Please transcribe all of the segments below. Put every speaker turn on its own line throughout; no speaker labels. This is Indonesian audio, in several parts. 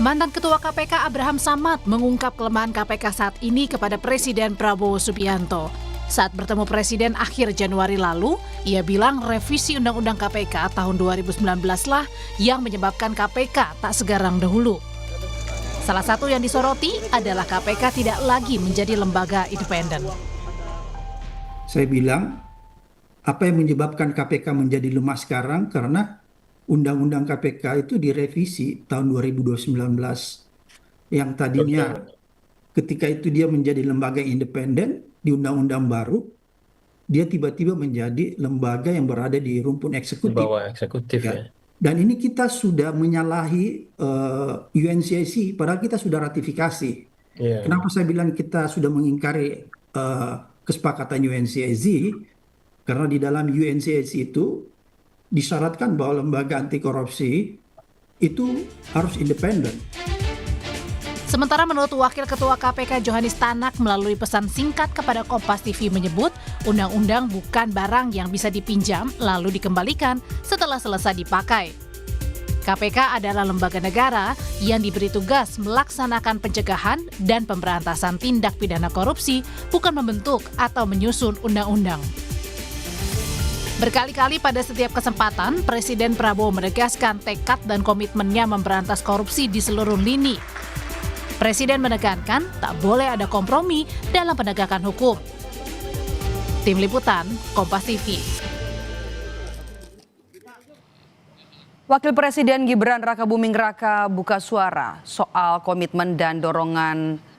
Mantan Ketua KPK Abraham Samad mengungkap kelemahan KPK saat ini kepada Presiden Prabowo Subianto. Saat bertemu Presiden akhir Januari lalu, ia bilang revisi Undang-Undang KPK tahun 2019 lah yang menyebabkan KPK tak segarang dahulu. Salah satu yang disoroti adalah KPK tidak lagi menjadi lembaga independen.
Saya bilang, apa yang menyebabkan KPK menjadi lemah sekarang karena Undang-Undang KPK itu direvisi tahun 2019 yang tadinya ketika itu dia menjadi lembaga independen di Undang-Undang baru, dia tiba-tiba menjadi lembaga yang berada di rumpun
Di
eksekutif.
bawah eksekutif ya.
Dan ini kita sudah menyalahi UNCAC, padahal kita sudah ratifikasi.
Iya.
Kenapa saya bilang kita sudah mengingkari kesepakatan UNCAC? Karena di dalam UNCAC itu disyaratkan bahwa lembaga anti korupsi itu harus independen.
Sementara menurut Wakil Ketua KPK Johanis Tanak melalui pesan singkat kepada Kompas TV menyebut undang-undang bukan barang yang bisa dipinjam lalu dikembalikan setelah selesai dipakai. KPK adalah lembaga negara yang diberi tugas melaksanakan pencegahan dan pemberantasan tindak pidana korupsi, bukan membentuk atau menyusun undang-undang. Berkali-kali pada setiap kesempatan, Presiden Prabowo menegaskan tekad dan komitmennya memberantas korupsi di seluruh lini. Presiden menekankan tak boleh ada kompromi dalam penegakan hukum. Tim Liputan, Kompas TV.
Wakil Presiden Gibran Rakabuming Raka buka suara soal komitmen dan dorongan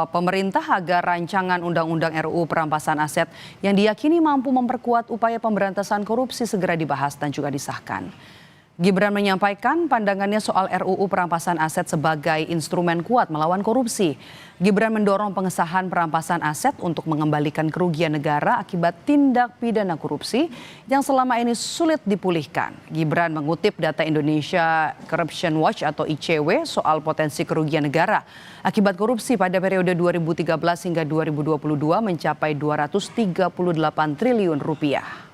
pemerintah agar rancangan Undang-Undang RUU Perampasan Aset yang diyakini mampu memperkuat upaya pemberantasan korupsi segera dibahas dan juga disahkan. Gibran menyampaikan pandangannya soal RUU Perampasan Aset sebagai instrumen kuat melawan korupsi. Gibran mendorong pengesahan perampasan aset untuk mengembalikan kerugian negara akibat tindak pidana korupsi yang selama ini sulit dipulihkan. Gibran mengutip data Indonesia Corruption Watch atau ICW soal potensi kerugian negara akibat korupsi pada periode 2013 hingga 2022 mencapai 238 triliun rupiah.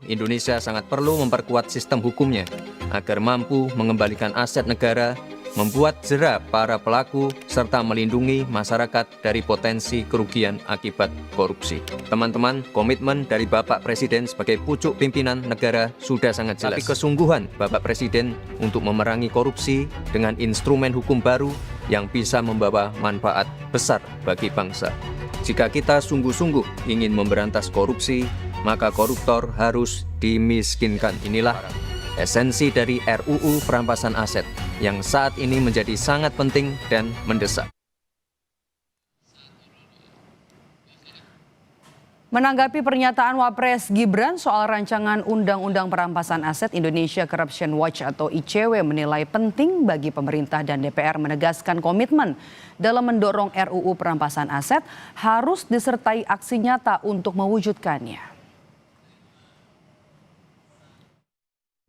Indonesia sangat perlu memperkuat sistem hukumnya agar mampu mengembalikan aset negara, membuat jera para pelaku, serta melindungi masyarakat dari potensi kerugian akibat korupsi. Teman-teman, komitmen dari Bapak Presiden sebagai pucuk pimpinan negara sudah sangat jelas. Tapi kesungguhan Bapak Presiden untuk memerangi korupsi dengan instrumen hukum baru yang bisa membawa manfaat besar bagi bangsa. Jika kita sungguh-sungguh ingin memberantas korupsi, maka koruptor harus dimiskinkan. Inilah esensi dari RUU Perampasan Aset yang saat ini menjadi sangat penting dan mendesak.
Menanggapi pernyataan Wapres Gibran soal rancangan Undang-Undang Perampasan Aset, Indonesia Corruption Watch atau ICW menilai penting bagi pemerintah dan DPR menegaskan komitmen dalam mendorong RUU Perampasan Aset harus disertai aksi nyata untuk mewujudkannya.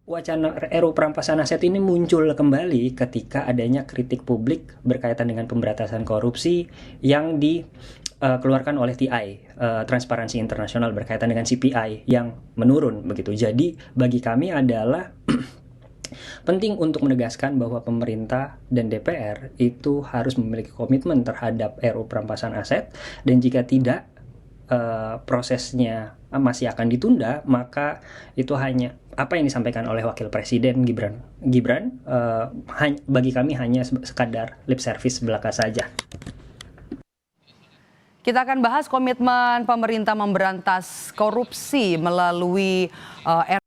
Wacana RUU Perampasan Aset ini muncul kembali ketika adanya kritik publik berkaitan dengan pemberantasan korupsi yang dikeluarkan oleh TI, Transparansi Internasional, berkaitan dengan CPI yang menurun begitu. Jadi bagi kami adalah penting untuk menegaskan bahwa pemerintah dan DPR itu harus memiliki komitmen terhadap RUU Perampasan Aset, dan jika tidak prosesnya masih akan ditunda, maka itu hanya apa yang disampaikan oleh Wakil Presiden Gibran bagi kami hanya sekadar lip service belaka saja.
Kita akan bahas komitmen pemerintah memberantas korupsi melalui